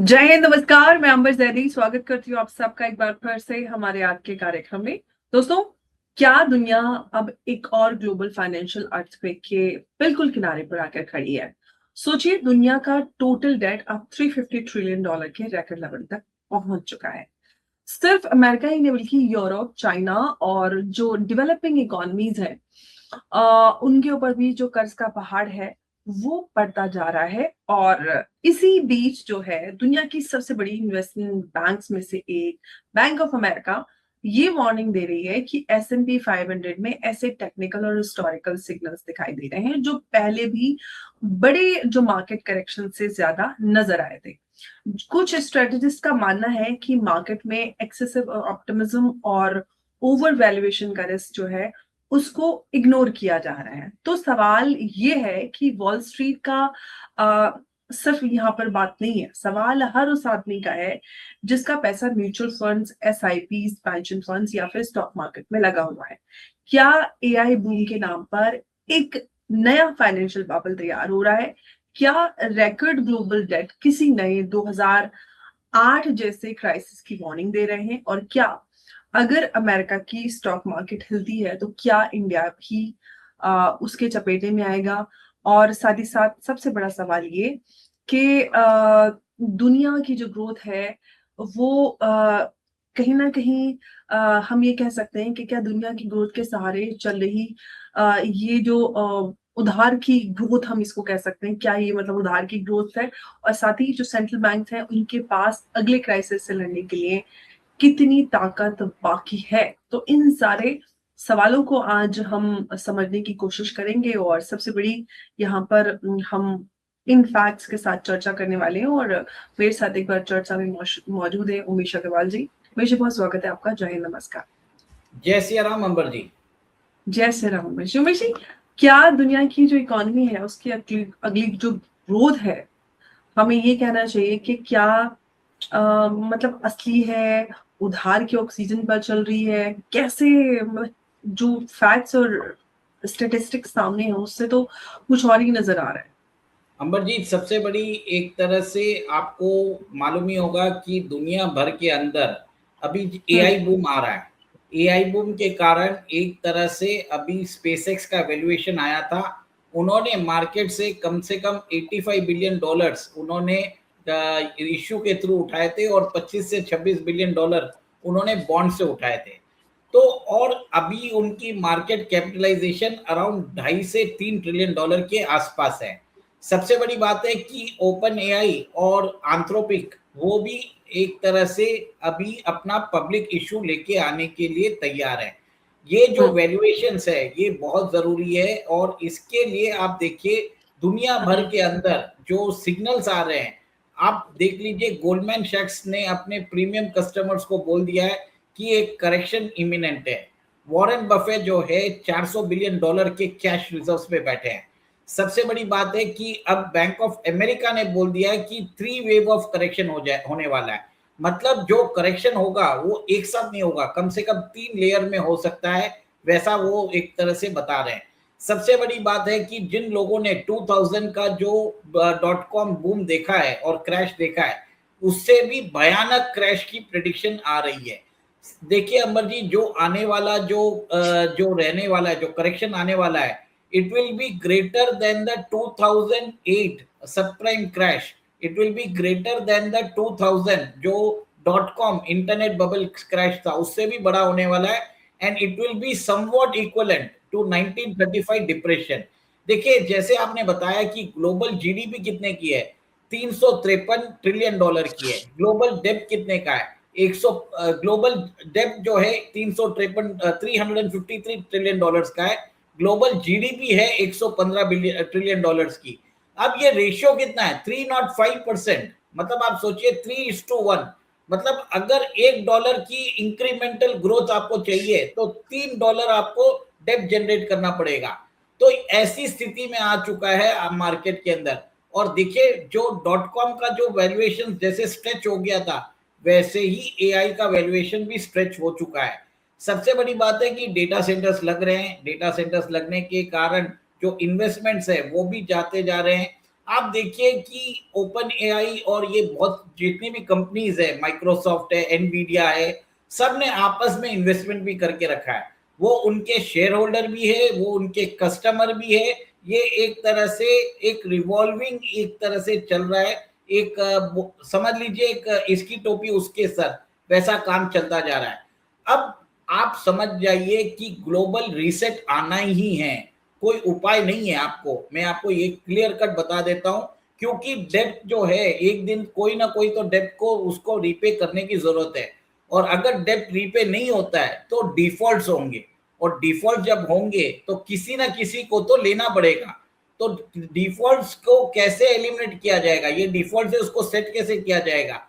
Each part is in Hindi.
जय हिंद, नमस्कार। मैं अंबर जैदी स्वागत करती हूँ आप सबका एक बार फिर से हमारे आज के कार्यक्रम में। दोस्तों, क्या दुनिया अब एक और ग्लोबल फाइनेंशियल अर्थक्वेक के बिल्कुल किनारे पर आकर खड़ी है। सोचिए, दुनिया का टोटल डेट अब $350 ट्रिलियन के रिकॉर्ड लेवल तक पहुंच चुका है। सिर्फ अमेरिका ही नहीं बल्कि यूरोप, चाइना और जो डेवलपिंग इकोनॉमीज है उनके ऊपर भी जो कर्ज का पहाड़ है वो बढ़ता जा रहा है। और इसी बीच जो है दुनिया की सबसे बड़ी इन्वेस्टमेंट बैंक्स में से एक बैंक ऑफ अमेरिका ये वार्निंग दे रही है कि S&P 500 में ऐसे टेक्निकल और हिस्टोरिकल सिग्नल्स दिखाई दे रहे हैं जो पहले भी बड़े जो मार्केट करेक्शन से ज्यादा नजर आए थे। कुछ स्ट्रेटेजिस्ट का मानना है कि मार्केट में एक्सेसिव ऑप्टिमिज्म और ओवर वैल्यूएशन का रिस्क जो है उसको इग्नोर किया जा रहा है। तो सवाल ये है कि वॉल स्ट्रीट का सिर्फ यहाँ पर बात नहीं है, सवाल हर उस आदमी का है जिसका पैसा mutual funds, SIP, pension funds या फिर स्टॉक मार्केट में लगा हुआ है। क्या AI बूम के नाम पर एक नया फाइनेंशियल बबल तैयार हो रहा है? क्या रिकॉर्ड ग्लोबल डेट किसी नए 2008 जैसे क्राइसिस की वार्निंग दे रहे हैं? और क्या अगर अमेरिका की स्टॉक मार्केट हिलती है तो क्या इंडिया भी उसके चपेटे में आएगा? और साथ ही साथ सबसे बड़ा सवाल ये कि दुनिया की जो ग्रोथ है वो कहीं ना कहीं हम ये कह सकते हैं कि क्या दुनिया की ग्रोथ के सहारे चल रही ये जो उधार की ग्रोथ हम इसको कह सकते हैं, क्या ये मतलब उधार की ग्रोथ है? और साथ ही जो सेंट्रल बैंक हैं उनके पास अगले क्राइसिस से लड़ने के लिए कितनी ताकत बाकी है? तो इन सारे सवालों को आज हम समझने की कोशिश करेंगे और सबसे बड़ी यहाँ पर हम इन फैक्ट्स के साथ चर्चा करने वाले हैं। और मेरे साथ एक बार चर्चा में मौजूद है उमेश अग्रवाल जी। उमेश जी, बहुत स्वागत है आपका। जय हिंद, नमस्कार। जय सिया राम अंबर जी। जय श्री राम। उमेश जी, क्या दुनिया की जो इकोनॉमी है उसकी अगली अगली जो ग्रोथ है, हमें ये कहना चाहिए कि क्या मतलब असली है, उधार की ऑक्सीजन पर चल रही है? कैसे मतलब जो फैक्ट्स और स्टेटिस्टिक्स सामने है उससे तो कुछ और ही नजर आ रहा है। अंबर जी, सबसे बड़ी एक तरह से आपको मालूम ही होगा कि दुनिया भर के अंदर अभी हम्म। एआई बूम आ रहा है। एआई बूम के कारण एक तरह से अभी स्पेसएक्स का वैल्यूएशन आया था। उन्होंने मार्केट से कम 85 बिलियन डॉलर्स उन्होंने इश्यू के थ्रू उठाए थे और 25 से 26 बिलियन डॉलर उन्होंने बॉन्ड से उठाए थे। तो और अभी उनकी मार्केट कैपिटलाइजेशन अराउंड 2.5 से 3 ट्रिलियन डॉलर के आसपास है। सबसे बड़ी बात है कि ओपन एआई और एंथ्रोपिक वो भी एक तरह से अभी अपना पब्लिक इशू लेके आने के लिए तैयार है। ये जो हम्म। वैल्यूएशंस है ये बहुत ज़रूरी है और इसके लिए आप देखिए दुनिया भर हम्म। के अंदर जो सिग्नल्स आ रहे हैं। आप देख लीजिए, गोल्डमैन सैक्स ने अपने प्रीमियम कस्टमर्स को बोल दिया है कि एक करेक्शन इमिनेंट है। वॉरेन बफे जो है 400 बिलियन डॉलर के कैश रिजर्व्स पे बैठे हैं। सबसे बड़ी बात है कि अब बैंक ऑफ अमेरिका ने बोल दिया है कि 3 वेव ऑफ करेक्शन होने वाला है। मतलब जो करेक्शन होगा वो एक साथ नहीं होगा, कम से कम 3 लेयर में हो सकता है, वैसा वो एक तरह से बता रहे हैं। सबसे बड़ी बात है कि जिन लोगों ने 2000 का जो .com बूम देखा है और क्रैश देखा है, उससे भी भयानक क्रैश की प्रिडिक्शन आ रही है। देखिए अमर जी, जो आने वाला जो रहने वाला है, जो करेक्शन आने वाला है, it will be greater than the 2008 subprime crash. It will be greater than the 2000 जो .com इंटरनेट बबल क्रैश था, उससे भी बड़ा होने वाला है। And it will be somewhat equivalent to 1935 depression. देखिए, जैसे आपने बताया कि ग्लोबल जीडीपी कितने की है, 353 ट्रिलियन डॉलर की है। ग्लोबल डेब्ट कितने का है, 100 ग्लोबल डेब्ट जो है 353 ट्रिलियन डॉलर्स का है। ग्लोबल जीडीपी है 115 बिलियन ट्रिलियन डॉलर्स की। अब ये रेशियो कितना है, 305%। मतलब आप सोचिए 3:1। मतलब अगर $1 की इंक्रीमेंटल ग्रोथ आपको चाहिए तो $3 आपको डेब्ट जनरेट करना पड़ेगा। तो ऐसी स्थिति में आ चुका है मार्केट के अंदर। और देखिए, जो .com का जो वैल्यूएशन जैसे स्ट्रेच हो गया था, वैसे ही एआई का वैल्यूएशन भी स्ट्रेच हो चुका है। सबसे बड़ी बात है कि डेटा सेंटर्स लग रहे हैं। डेटा सेंटर्स लगने के कारण जो इन्वेस्टमेंट्स है वो भी जाते जा रहे हैं। आप देखिए कि ओपन एआई और ये बहुत जितनी भी कंपनीज है, माइक्रोसॉफ्ट है, एनवीडिया है, सब ने आपस में इन्वेस्टमेंट भी करके रखा है। वो उनके शेयर होल्डर भी है, वो उनके कस्टमर भी है। ये एक तरह से एक रिवॉल्विंग एक तरह से चल रहा है। एक समझ लीजिए एक इसकी टोपी उसके सर, वैसा काम चलता जा रहा है। अब आप समझ जाइए कि ग्लोबल रीसेट आना ही है, कोई उपाय नहीं है। आपको मैं आपको ये क्लियर कट बता देता हूं, क्योंकि डेब्ट जो है एक दिन कोई ना कोई तो डेब्ट को उसको रीपे करने की जरूरत है। और अगर डेब्ट रीपे नहीं होता है तो डिफॉल्ट्स होंगे, और डिफॉल्ट जब होंगे तो किसी ना किसी को तो लेना पड़ेगा। तो डिफॉल्ट्स को कैसे एलिमिनेट किया जाएगा, ये डिफॉल्ट है उसको सेट कैसे किया जाएगा,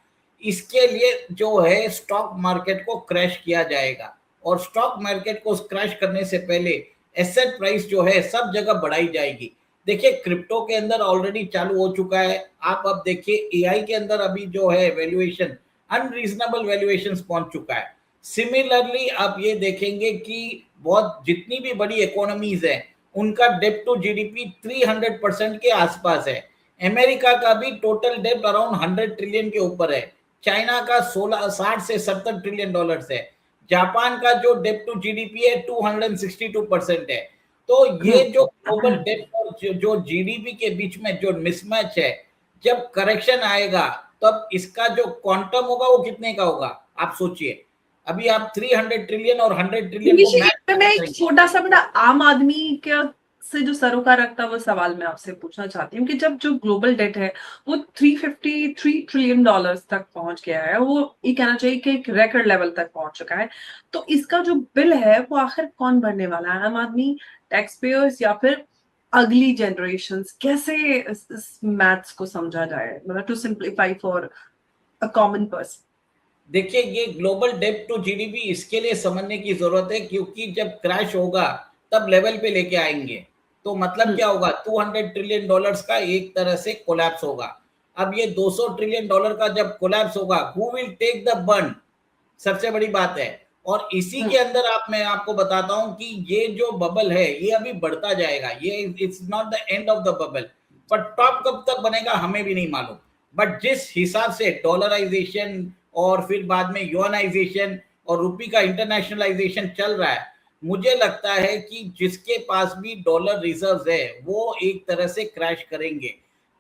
इसके लिए जो है स्टॉक मार्केट को क्रैश किया जाएगा। और स्टॉक मार्केट को क्रैश करने से पहले एसेट प्राइस जो है सब जगह बढ़ाई जाएगी। देखिए क्रिप्टो के अंदर ऑलरेडी चालू हो चुका है। आप अब देखिए एआई के अंदर अभी जो है वैल्यूएशन अनरीजनेबल वैल्यूएशन पहुंच चुका है। सिमिलरली आप ये देखेंगे कि बहुत जितनी भी बड़ी इकोनॉमीज है उनका डेब्ट टू जीडीपी 300% के आसपास है। अमेरिका का भी टोटल डेब्ट अराउंड 100 ट्रिलियन के ऊपर है। चाइना का 60 से 70 ट्रिलियन डॉलर्स है। जापान का जो डेब्ट टू जीडीपी है 262% है। तो ये जो ग्लोबल डेब्ट और जो जीडीपी के बीच में जो मिसमैच है, जब करेक्शन आएगा तब इसका जो क्वांटम होगा वो कितने का होगा आप सोचिए। अभी आप 300 ट्रिलियन और 100 ट्रिलियन को मैच मैं एक छोटा सा बड़ा आम आदमी का से जो सरोकार रखता है वो सवाल मैं आपसे पूछना चाहती हूँ कि जब जो ग्लोबल डेट है वो 353 ट्रिलियन डॉलर्स तक पहुंच गया है, वो ये कहना चाहिए कि एक रिकॉर्ड लेवल तक पहुंच चुका है, तो इसका जो बिल है वो आखिर कौन भरने वाला है? आम आदमी, टैक्स पेयर्स, या फिर अगली जनरेशंस? कैसे इस मैथ्स को समझा जाए, मतलब to simplify for a common person? देखिए ये ग्लोबल डेब्ट टू जीडीपी इसके लिए समझने की जरूरत है, क्योंकि जब क्रैश होगा तब लेवल पे लेके आएंगे। तो मतलब क्या होगा, 200 ट्रिलियन डॉलर्स का एक तरह से कोलैप्स होगा। अब ये 200 ट्रिलियन डॉलर का जब कोलैप्स होगा, who will take the burn, सबसे बड़ी बात है। और इसी के अंदर मैं आपको बताता हूं कि ये जो बबल है ये अभी बढ़ता जाएगा, ये it's not the end of the bubble. पर टॉप कब तक बनेगा हमें भी नहीं मालूम। बट जिस हिसाब से डॉलराइजेशन और फिर बाद में यूएनाइजेशन और रुपी का इंटरनेशनलाइजेशन चल रहा है, मुझे लगता है कि जिसके पास भी डॉलर रिजर्व्स है वो एक तरह से क्रैश करेंगे।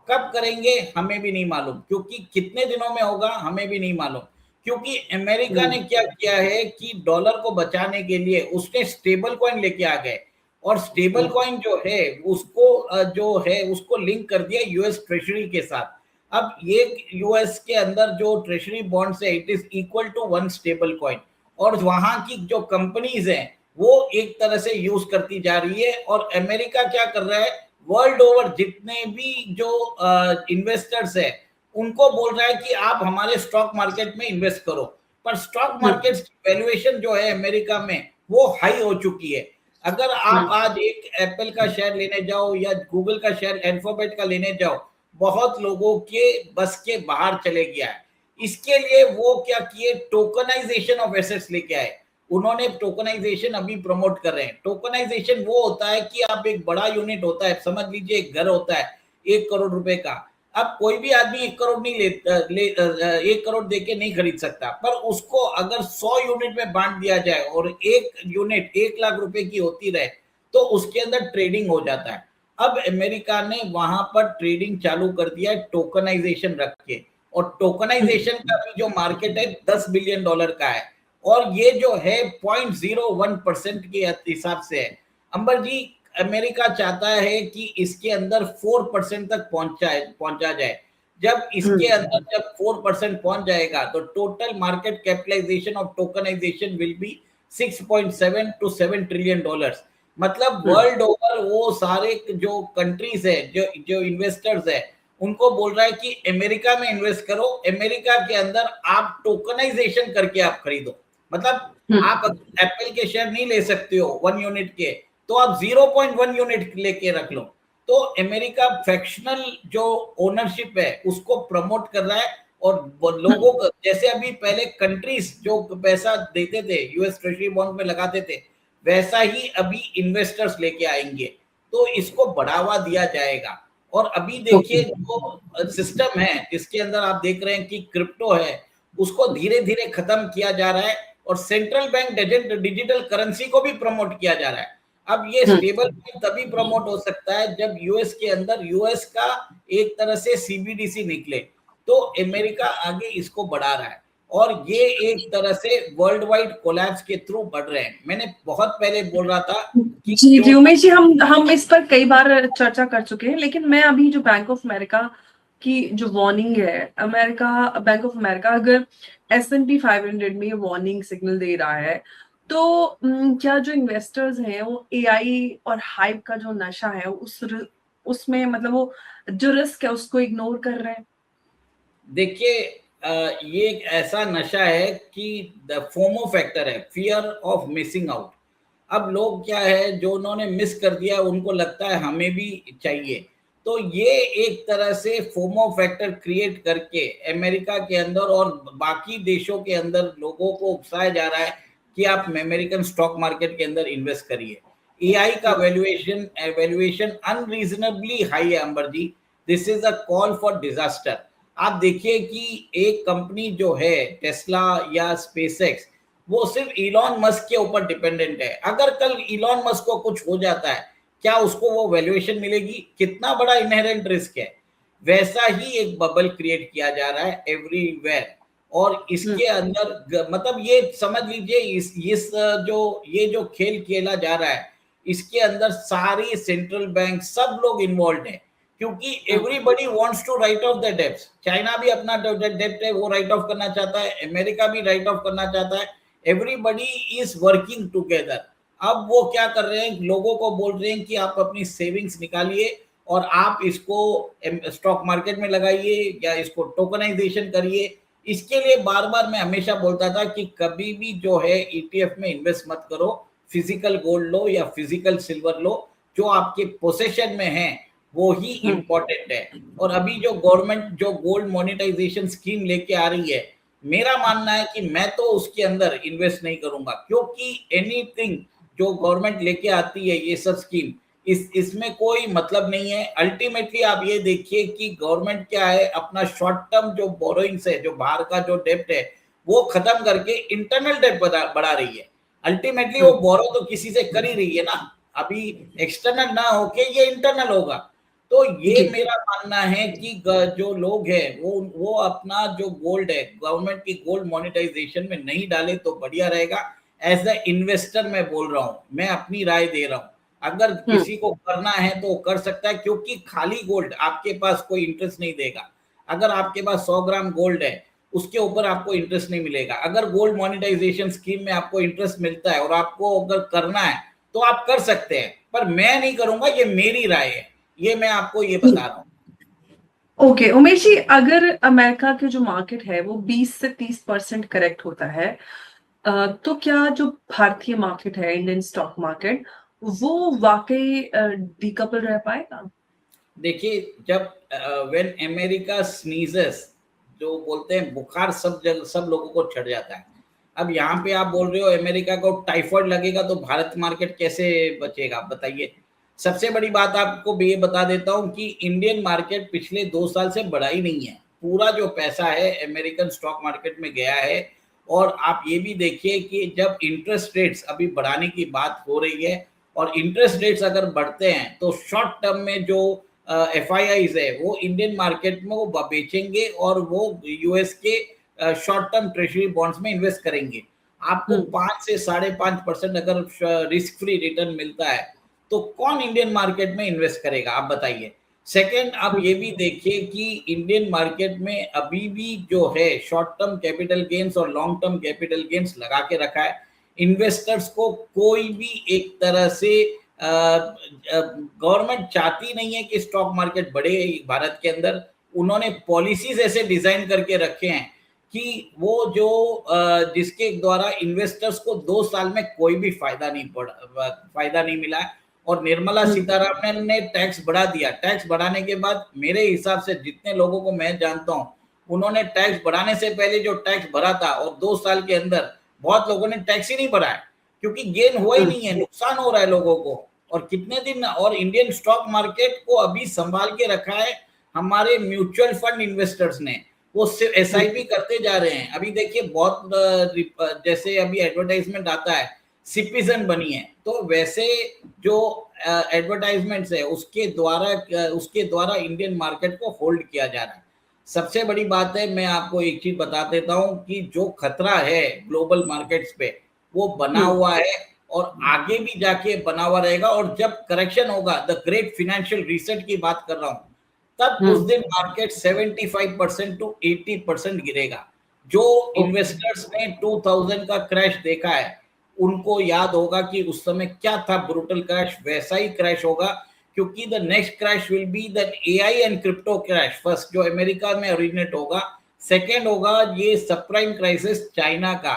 कब करेंगे हमें भी नहीं मालूम, क्योंकि कितने दिनों में होगा हमें भी नहीं मालूम। क्योंकि अमेरिका ने क्या किया है कि डॉलर को बचाने के लिए उसने स्टेबल कॉइन लेके आ गए, और स्टेबल कॉइन जो है उसको जो है उसको लिंक कर दिया यूएस ट्रेजरी के साथ। अब ये यूएस के अंदर जो ट्रेजरी बॉन्ड्स है it is equal to one stable coin, और वहां की जो कंपनीज हैं वो एक तरह से यूज करती जा रही है। और अमेरिका क्या कर रहा है, वर्ल्ड ओवर जितने भी जो इन्वेस्टर्स है उनको बोल रहा है कि आप हमारे स्टॉक मार्केट में इन्वेस्ट करो। पर स्टॉक मार्केट की वैल्यूएशन जो है अमेरिका में वो हाई हो चुकी है। अगर आप आज एक एप्पल का शेयर लेने जाओ या गूगल का शेयर, अल्फाबेट का लेने जाओ, बहुत लोगों के बस के बाहर चले गया है। इसके लिए वो क्या किए, टोकनाइजेशन ऑफ एसेट्स लेके आए। उन्होंने टोकनाइजेशन अभी प्रमोट कर रहे हैं। टोकनाइजेशन वो होता है कि आप एक बड़ा यूनिट होता है, समझ लीजिए एक घर होता है 1 करोड़ रुपए का। अब कोई भी आदमी 1 करोड़ नहीं 1 करोड़ देके नहीं खरीद सकता, पर उसको अगर 100 यूनिट में बांट दिया जाए और एक यूनिट 1 लाख रुपए की होती रहे तो उसके अंदर ट्रेडिंग हो जाता है। अब अमेरिका ने वहां पर ट्रेडिंग चालू कर दिया है टोकनाइजेशन रख के, और टोकनाइजेशन का भी जो मार्केट है 10 बिलियन डॉलर का है, और ये जो है 0.01% के हिसाब से है। अंबर जी, अमेरिका चाहता है कि इसके अंदर 4% तक पहुंचा जाए। जब इसके अंदर जब 4% पहुंच जाएगा तो total market capitalisation of tokenisation will be 6.7 to 7 trillion dollars. मतलब वर्ल्ड ओवर वो सारे जो कंट्रीज है, जो इन्वेस्टर्स है, उनको बोल रहा है कि अमेरिका में इन्वेस्ट करो, अमेरिका के अंदर आप टोकनाइजेशन करके आप खरीदो। मतलब आप एप्पल के शेयर नहीं ले सकते हो 1 यूनिट के, तो आप 0.1 यूनिट लेके रख लो। तो अमेरिका फ्रैक्शनल जो ओनरशिप है उसको प्रमोट कर रहा है, और लोगों को जैसे अभी पहले कंट्रीज जो पैसा देते थे यूएस ट्रेजरी बॉन्ड में लगाते थे, वैसा ही अभी इन्वेस्टर्स लेके आएंगे, तो इसको बढ़ावा दिया जाएगा। और अभी देखिए जो सिस्टम है जिसके अंदर आप देख रहे हैं कि क्रिप्टो है, उसको धीरे धीरे खत्म किया जा रहा है और सेंट्रल बैंक डिजिटल करेंसी को भी प्रमोट किया जा रहा है। अब ये स्टेबल तभी प्रमोट हो सकता है जब यूएस के अंदर यूएस का एक तरह से सीबीडीसी निकले, तो अमेरिका आगे इसको बढ़ा रहा है और ये एक तरह से वर्ल्ड वाइड कोलैप्स के थ्रू बढ़ रहे हैं। मैंने बहुत पहले बोल रहा था कि जी जी उमेश जी, हम इस पर कई बार चर्चा कर चुके हैं, लेकिन मैं अभी जो बैंक ऑफ अमेरिका की जो वार्निंग है, बैंक ऑफ अमेरिका अगर S&P 500 में ये वार्निंग सिग्नल दे रहा है, तो क्या जो इन्वेस्टर्स हैं वो एआई और हाइप का जो नशा है उसमें मतलब वो जो रिस्क है उसको इग्नोर कर रहे हैं? देखिए ये एक ऐसा नशा है कि द फोमो फैक्टर है, फियर ऑफ मिसिंग आउट। अब लोग क्या है जो उन्होंने मिस कर दिया उनको लगता है हमें भी चाहिए, तो ये एक तरह से फोमो फैक्टर क्रिएट करके अमेरिका के अंदर और बाकी देशों के अंदर लोगों को उकसाया जा रहा है कि आप अमेरिकन स्टॉक मार्केट के अंदर इन्वेस्ट करिए। एआई का वैल्यूएशन अनरीजनेबली हाई है Ambar ji. This is a call for disaster. आप देखिए कि एक कंपनी जो है टेस्ला या स्पेसएक्स, वो सिर्फ इलॉन मस्क के ऊपर डिपेंडेंट है। अगर कल इलॉन मस्क को कुछ हो जाता है, क्या उसको वो वैल्यूएशन मिलेगी? कितना बड़ा इनहेरेंट रिस्क है। वैसा ही एक बबल क्रिएट किया जा रहा है एवरीवेयर और इसके अंदर मतलब ये समझ लीजिए इस जो ये जो खेल खेला जा रहा है, इसके अंदर सारी सेंट्रल बैंक सब लोग इन्वॉल्व हैं, क्योंकि everybody wants to write off the debts. China भी अपना डेब्ट है वो राइट ऑफ करना चाहता है, अमेरिका भी राइट ऑफ करना चाहता है, एवरीबडी इज वर्किंग टुगेदर। अब वो क्या कर रहे हैं, लोगों को बोल रहे हैं कि आप अपनी सेविंग्स निकालिए और आप इसको स्टॉक मार्केट में लगाइए या इसको टोकनाइजेशन करिए। इसके लिए बार बार मैं हमेशा बोलता था कि कभी भी जो है ईटीएफ में इन्वेस्ट मत करो, फिजिकल गोल्ड लो या फिजिकल सिल्वर लो, जो आपके पोसेशन में है वो ही इम्पोर्टेंट है। और अभी जो गवर्नमेंट जो गोल्ड मोनेटाइजेशन स्कीम लेके आ रही है, मेरा मानना है कि मैं तो उसके अंदर इन्वेस्ट नहीं करूंगा, क्योंकि एनीथिंग जो गवर्नमेंट लेके आती है ये सब स्कीम, इसमें कोई मतलब नहीं है। अल्टीमेटली आप ये देखिए कि गवर्नमेंट क्या है, अपना शॉर्ट टर्म जो बोरोइंग्स है, जो बाहर का जो डेब्ट है, वो खत्म करके इंटरनल डेब्ट बढ़ा रही है। अल्टीमेटली वो बोरो तो किसी से कर ही रही है ना, अभी एक्सटर्नल ना होके ये इंटरनल होगा। तो ये मेरा मानना है कि जो लोग हैं वो अपना जो गोल्ड है गवर्नमेंट की गोल्ड मोनेटाइजेशन में नहीं डाले तो बढ़िया रहेगा। एज अ इन्वेस्टर मैं बोल रहा हूँ, मैं अपनी राय दे रहा हूँ। अगर किसी को करना है तो कर सकता है, क्योंकि खाली गोल्ड आपके पास कोई इंटरेस्ट नहीं देगा। अगर आपके पास 100 ग्राम गोल्ड है, उसके ऊपर आपको इंटरेस्ट नहीं मिलेगा। अगर गोल्ड मोनेटाइजेशन स्कीम में आपको इंटरेस्ट मिलता है और आपको अगर करना है तो आप कर सकते हैं, पर मैं नहीं करूंगा, ये मेरी राय है, ये मैं आपको ये बता रहा हूँ। ओके उमेश जी, अगर अमेरिका के जो मार्केट है वो 20 से 30% करेक्ट होता है, तो क्या जो भारतीय मार्केट है, इंडियन स्टॉक मार्केट, वो वाकई डीकपल रह पाएगा? देखिए जब व्हेन अमेरिका स्नीजेस, जो बोलते हैं बुखार, सब लोगों को चढ़ जाता है। अब यहाँ पे आप बोल रहे हो अमेरिका को टाइफाइड लगेगा तो भारत मार्केट कैसे बचेगा, बताइए। सबसे बड़ी बात आपको ये बता देता हूँ कि इंडियन मार्केट पिछले 2 साल से बढ़ा ही नहीं है। पूरा जो पैसा है अमेरिकन स्टॉक मार्केट में गया है। और आप ये भी देखिए कि जब इंटरेस्ट रेट्स अभी बढ़ाने की बात हो रही है और इंटरेस्ट रेट्स अगर बढ़ते हैं तो शॉर्ट टर्म में जो FIIs है वो इंडियन मार्केट में वो बेचेंगे और वो यूएस के शॉर्ट टर्म ट्रेजरी बॉन्ड्स में इन्वेस्ट करेंगे। आपको 5 से 5.5% अगर रिस्क फ्री रिटर्न मिलता है तो कौन इंडियन मार्केट में इन्वेस्ट करेगा, आप बताइए। सेकंड, आप ये भी देखिए कि इंडियन मार्केट में अभी भी जो है शॉर्ट टर्म कैपिटल गेन्स और लॉन्ग टर्म कैपिटल गेन्स लगा के रखा है। इन्वेस्टर्स को कोई भी एक तरह से गवर्नमेंट चाहती नहीं है कि स्टॉक मार्केट बढ़े भारत के अंदर। उन्होंने पॉलिसीज ऐसे डिजाइन करके रखे हैं कि वो जो जिसके द्वारा इन्वेस्टर्स को 2 साल में कोई भी फायदा नहीं मिला है। और निर्मला सीतारामन ने टैक्स बढ़ा दिया। टैक्स बढ़ाने के बाद मेरे हिसाब से जितने लोगों को मैं जानता हूं, उन्होंने टैक्स बढ़ाने से पहले जो टैक्स भरा था और 2 साल के अंदर बहुत लोगों ने टैक्स ही नहीं भरा है, क्योंकि गेन हुआ ही नहीं है, नुकसान हो रहा है लोगों को। और कितने दिन, और इंडियन स्टॉक मार्केट को अभी संभाल के रखा है हमारे म्यूचुअल फंड इन्वेस्टर्स ने। वो सिर्फ एसआईपी करते जा रहे हैं। अभी देखिए बहुत जैसे अभी एडवर्टाइजमेंट आता है सिटीजन बनी है, तो वैसे जो एडवर्टाइजमेंट्स है उसके द्वारा इंडियन मार्केट को होल्ड किया जा रहा है। सबसे बड़ी बात है, मैं आपको एक चीज बता देता हूं कि जो खतरा है ग्लोबल मार्केट्स पे वो बना हुआ है और आगे भी जाके बना हुआ रहेगा। और जब करेक्शन होगा, द ग्रेट फाइनेंशियल रीसेट की बात कर रहा हूं, तब उस दिन मार्केट 75% टू 80% गिरेगा। जो इन्वेस्टर्स ने 2000 का क्रैश देखा है उनको याद होगा कि उस समय क्या था ब्रूटल क्रैश, वैसा ही क्रैश होगा, क्योंकि the next crash will be the AI and crypto crash. First जो अमेरिका में ओरिजिनेट होगा, सेकेंड होगा ये सबप्राइम क्राइसिस चाइना का,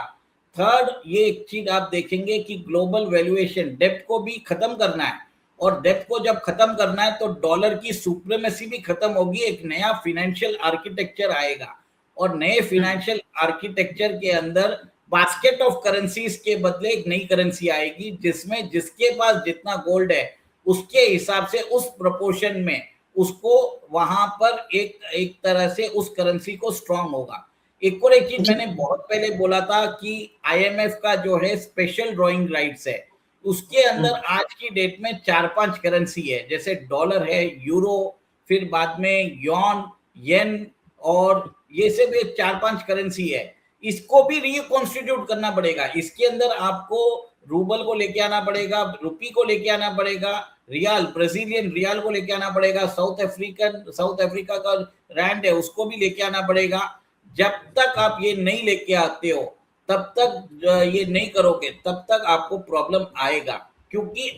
थर्ड ये एक चीज आप देखेंगे कि ग्लोबल वैल्यूएशन, डेब्ट को भी खत्म करना है, और डेब्ट को जब खत्म करना है तो डॉलर की सुप्रीमेसी भी खत्म होगी, एक नया फाइनेंशियल आर्किटेक्चर आएगा। और नए फाइनेंशियल आर्किटेक्चर के अंदर बास्केट ऑफ करेंसीज के बदले एक नई करेंसी आएगी, जिसमें जिसके पास जितना गोल्ड है उसके हिसाब से उस प्रोपोर्शन में उसको वहां पर एक तरह से उस करेंसी को स्ट्रांग होगा। एक और एक चीज मैंने बहुत पहले बोला था कि आईएमएफ का जो है स्पेशल ड्रॉइंग राइट्स है, उसके अंदर आज की डेट में 4-5 करेंसी है, जैसे डॉलर है, यूरो, फिर बाद में यॉन, येन, और ये सब 4-5 करेंसी है। इसको भी रिकॉन्स्टिट्यूट करना पड़ेगा। इसके अंदर आपको रूबल को लेके आना पड़ेगा, रुपी को लेके आना पड़ेगा, रियाल, ब्राजीलियन रियाल को लेके आना पड़ेगा, साउथ अफ्रीका का रैंड है उसको भी लेके आना पड़ेगा। जब तक आप ये नहीं लेके आते हो, तब तक ये नहीं करोगे, तब तक आपको प्रॉब्लम आएगा। क्योंकि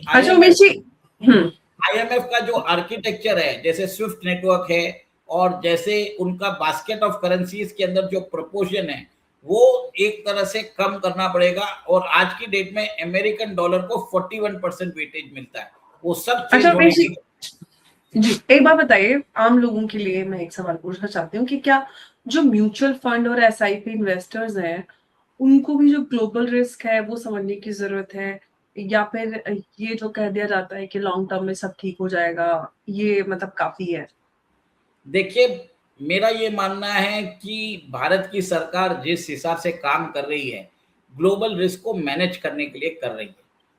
आईएमएफ का जो आर्किटेक्चर है, जैसे स्विफ्ट नेटवर्क है और जैसे उनका बास्केट ऑफ करेंसीज के अंदर जो प्रोपोर्शन है वो एक तरह से कम करना पड़ेगा। और आज की डेट में अमेरिकन डॉलर को 41% वेटेज मिलता है, वो सब चेंज होने की। जी, एक बात बताइए, आम लोगों के लिए मैं एक सवाल पूछना चाहती हूँ कि क्या जो म्यूचुअल फंड और एसआईपी इन्वेस्टर्स हैं उनको भी जो ग्लोबल रिस्क है वो समझने की जरूरत है, या फिर ये जो कह दिया जाता है कि लॉन्ग टर्म में सब ठीक हो जाएगा, ये मतलब काफी है? देखिए, मेरा ये मानना है कि भारत की सरकार जिस हिसाब से काम कर रही है, ग्लोबल रिस्क को मैनेज करने के लिए कर रही है।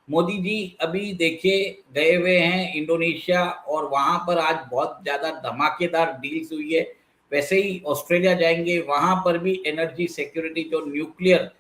मोदी जी अभी देखिए गए हुए हैं इंडोनेशिया, और वहां पर आज बहुत ज्यादा धमाकेदार डील्स हुई है। वैसे ही ऑस्ट्रेलिया जाएंगे, वहां पर भी एनर्जी सिक्योरिटी, जो न्यूक्लियर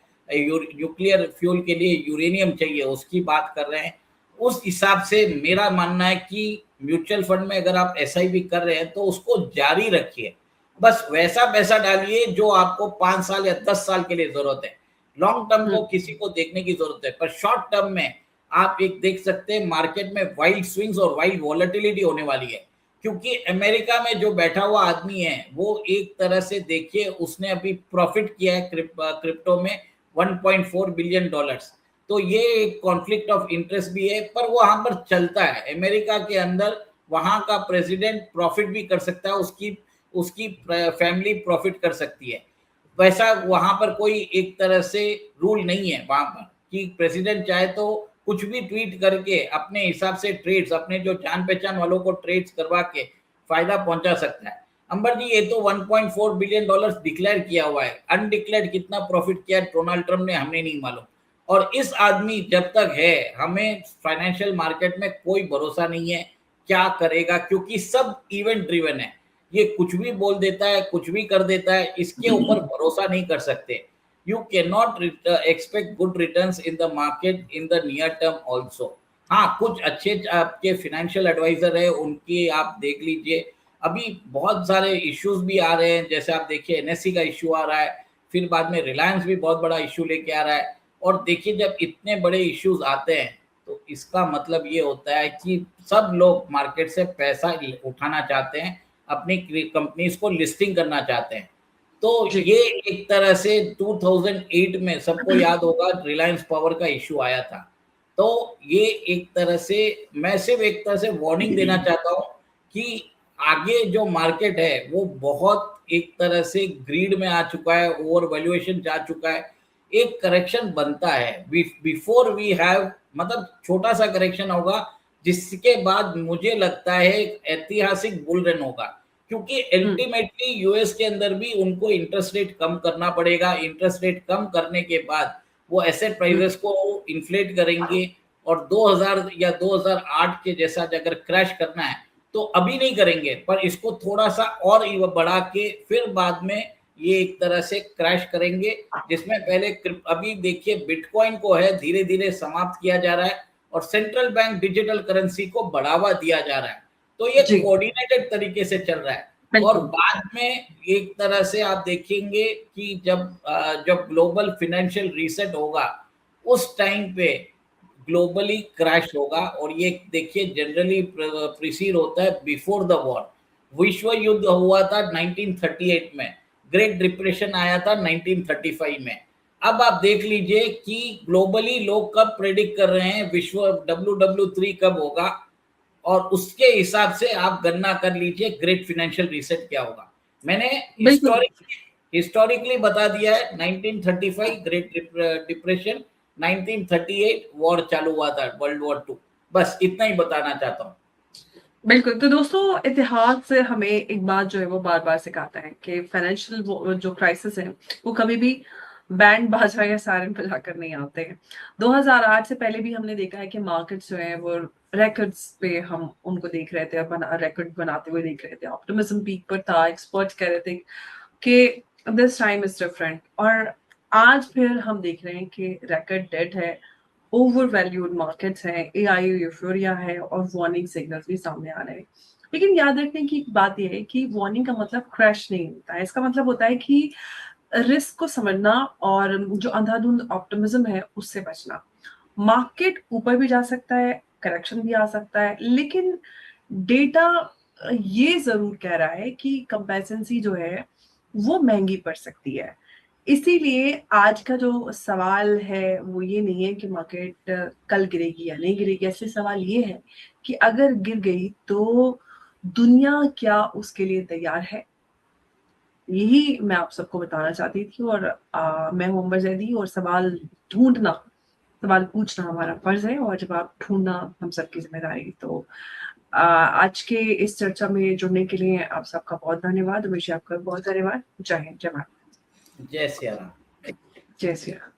फ्यूल के लिए यूरेनियम चाहिए, उसकी बात कर रहे हैं। उस हिसाब से मेरा मानना है कि म्यूचुअल फंड में अगर आप एसआईपी कर रहे हैं तो उसको जारी रखिए, बस वैसा पैसा डालिए जो आपको 5 साल या 10 साल के लिए जरूरत है। लॉन्ग टर्म को किसी को देखने की जरूरत है, पर शॉर्ट टर्म में आप एक देख सकते हैं मार्केट में वाइल्ड स्विंग्स और वाइल्ड वॉलेटिलिटी होने वाली है। क्योंकि अमेरिका में जो बैठा हुआ आदमी है वो एक तरह से देखिए उसने अभी प्रॉफिट किया है क्रिप्टो में $1.4 बिलियन। तो ये एक कॉन्फ्लिक्ट ऑफ इंटरेस्ट भी है, पर वो वहां पर चलता है। अमेरिका के अंदर वहां का प्रेसिडेंट प्रॉफिट भी कर सकता है, उसकी फैमिली प्रॉफिट कर सकती है। वैसा वहां पर कोई एक तरह से रूल नहीं है वहां पर कि प्रेसिडेंट चाहे तो कुछ भी ट्वीट करके अपने हिसाब से ट्रेड्स, अपने जो जान पहचान वालों को ट्रेड्स करवा के फायदा पहुंचा सकता है। अंबर जी, ये तो $1.4 बिलियन डिक्लेयर किया हुआ है, अनडिक्लेयर्ड कितना प्रॉफिट किया डोनाल्ड ट्रम्प ने हमें नहीं मालूम। और इस आदमी जब तक है, हमें फाइनेंशियल मार्केट में कोई भरोसा नहीं है क्या करेगा, क्योंकि सब इवेंट ड्रिवन है। ये कुछ भी बोल देता है, कुछ भी कर देता है, इसके ऊपर भरोसा नहीं कर सकते। You can not expect good returns in the market in the near term also. हाँ, कुछ अच्छे आपके फाइनेंशियल एडवाइजर है, उनकी आप देख लीजिए। अभी बहुत सारे इश्यूज भी आ रहे हैं, जैसे आप देखिए एनएससी का इश्यू आ रहा है, फिर बाद में रिलायंस भी बहुत बड़ा इश्यू लेके आ रहा है। और देखिए, जब इतने बड़े इश्यूज आते हैं तो इसका मतलब ये होता है कि सब लोग मार्केट से पैसा उठाना चाहते हैं, अपनी कंपनीज को लिस्टिंग करना चाहते हैं। तो ये एक तरह से 2008 में सबको याद होगा रिलायंस पावर का इश्यू आया था। तो ये एक तरह से मैं सिर्फ एक तरह से वार्निंग देना चाहता हूँ कि आगे जो मार्केट है वो बहुत एक तरह से ग्रीड में आ चुका है, ओवर वैल्यूएशन जा चुका है। एक करेक्शन बनता है बिफोर वी हैव, मतलब छोटा सा करेक्शन होगा, जिसके बाद मुझे लगता है एक ऐतिहासिक बुल रन होगा, क्योंकि अल्टीमेटली यूएस के अंदर भी उनको इंटरेस्ट रेट कम करना पड़ेगा। इंटरेस्ट रेट कम करने के बाद वो एसेट प्राइसेस को इन्फ्लेट करेंगे, और 2000 या 2008 के जैसा अगर क्रैश करना है तो अभी नहीं करेंगे, पर इसको थोड़ा सा और बढ़ा के फिर बाद में ये एक तरह से क्रैश करेंगे, जिसमें पहले अभी देखिए बिटकॉइन को है धीरे धीरे समाप्त किया जा रहा है, और सेंट्रल बैंक डिजिटल करेंसी को बढ़ावा दिया जा रहा है। तो ये जी कोऑर्डिनेटेड तरीके से चल रहा है। और बिल्कुल बाद में एक तरह से आप देखेंगे कि जब ग्लोबल फाइनेंशियल रीसेट होगा उस टाइम पे ग्लोबली क्रैश होगा। और ये देखिए जनरली प्रीसीड होता है बिफोर द वॉर। विश्व युद्ध हुआ था 1938 में, ग्रेट डिप्रेशन आया था 1935 में। अब आप देख लीजिए कि ग्लोबली लोग कब प्रेडिक्ट कर रहे हैं विश्व WW3 कब होगा, और उसके हिसाब से आप गणना कर लीजिए ग्रेट फाइनेंशियल रीसेट क्या होगा। मैंने बिल्कुल हिस्टोरिकली बता दिया है, 1935 ग्रेट डिप्रेशन, 1938 वॉर चालू हुआ था, वर्ल्ड वॉर 2। बस इतना ही बताना चाहता हूँ। बिल्कुल। तो दोस्तों इतिहास से हमें एक बात जो है वो बार बार सिखाता है कि फाइनेंशियल जो क्राइसिस है वो कभी भी बैंड बाजा या सायरन बजाकर नहीं आते हैं। 2008 से पहले भी हमने देखा है कि मार्केट्स जो हैं वो रिकॉर्ड्स पे हम उनको देख रहे थे, रिकॉर्ड बनाते हुए देख रहे थे। ऑप्टिमिज्म पीक पर था, एक्सपर्ट्स कह रहे थे कि दिस टाइम इज डिफरेंट, और आज फिर हम देख रहे हैं कि रिकॉर्ड डेड है, ओवर वैल्यूड मार्केट्स हैं, एआई यूफोरिया है, और वार्निंग सिग्नल्स भी सामने आ रहे हैं। लेकिन याद रखने की एक बात यह है कि वार्निंग का मतलब क्रैश नहीं होता है। इसका मतलब होता है कि रिस्क को समझना और जो अंधाधुंध ऑप्टिमिज्म है उससे बचना। मार्केट ऊपर भी जा सकता है, करेक्शन भी आ सकता है, लेकिन डेटा ये जरूर कह रहा है कि कंपेंसेंसी जो है वो महंगी पड़ सकती है। इसीलिए आज का जो सवाल है वो ये नहीं है कि मार्केट कल गिरेगी या नहीं गिरेगी। असली सवाल ये है कि अगर गिर गई तो दुनिया क्या उसके लिए तैयार है। यही मैं आप सबको बताना चाहती थी। और मैं हूं अंबर जैदी, और सवाल पूछना हमारा फर्ज है और जवाब ढूंढना हम सबकी जिम्मेदारी। तो आज के इस चर्चा में जुड़ने के लिए आप सबका बहुत धन्यवाद। हमेशा आपका बहुत धन्यवाद। जय हिंद, जय भारत, जय सिया राम। जय श्री राम।